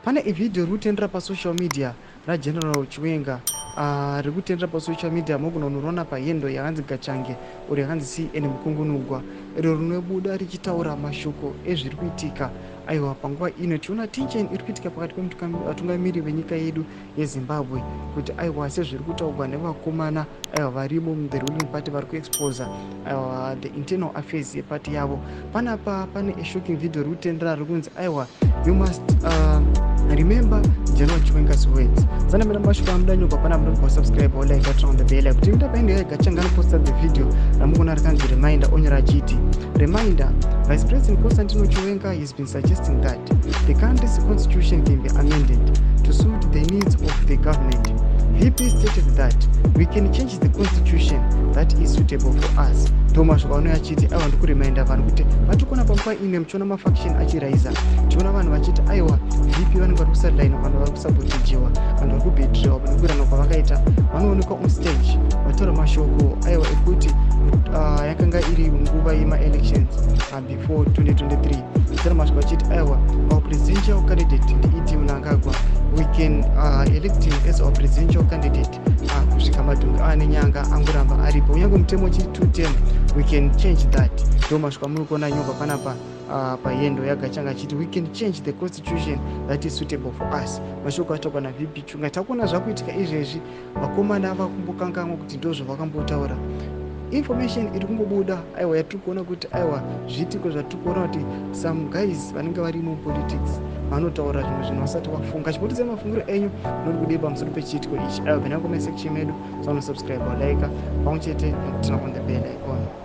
Pane video rikutendera pasocial media raGeneral Chiwenga rikutendera pasocial media mukunoona pahendo yakanzi gachange uri yakanzi CN mukungunugwa iro rinobuda richitaura mashoko ezviri kuitika. Aiwa, panguva ino tiona tension iri kuitika pakati pevatungamiri venyika yedu yeZimbabwe kuti aiwa sezviri kutaurwa nevakomana aiwa varimo the ruling party vari kuexposa aiwa the internal affairs yepati yavo. Panapa pane a shocking video rikutendera rikunzi aiwa you must remember General Chiwenga's words. Sana mina mashoko amudanyogwa pana munogwa subscribe or like turn on the bell kuti mutapende yagachanga anoposta the video ramukona rikanzi reminder onyora chiti reminder. Vice President Kuti Chiwenga has been suggesting that the country's constitution can be amended to suit the needs of the government. VP stated that we can change the constitution that is suitable for us. Mashoko ano achiti aiwa ndikureminder vanhu kuti vatikona panguva ine muchiona mafaction achiraisa, tiona vanhu vachiti aiwa VP vanenge vari kusadline, vanhu vari kusabotejiwa, vanhu vari kubhetriwa nekuirana kwavakaita vanoonekwa on stage vataura mashoko aiwa ekuti yakanga iri nguva yema-elections before 2023. Taura mashoko achiti aiwa our presidential candidate ndiiti Mnangagwa, we can elect him as our presidential candidate kusvika madhongo nenyanga angoramba aripo, unyange mutemo chiri 2 term we can change that. Ndo mashoko amuri kuona nyogwa panapa pahendo yagachanga achiti we can change the constitution that is suitable for us. Mashoko ataurwa naVP Chiwenga. Takuona zvakuitika izvezvi vakomana ava kumbokanganwa kuti ndozvo vakambotaura. Information iri kumbobuda aiwa yatiri kuona kuti aiwa zviitiko zvatiri kuona kuti some guys vanenge vari mupolitics vanotaura zvinhu vasati vafunga. Chipotisa mafungiro enyu nori kudii pamusoro pechiitiko ichi. Aiwa bvena comment section medu, so subscribe or like pamwe chete nekuturn on the bell icon.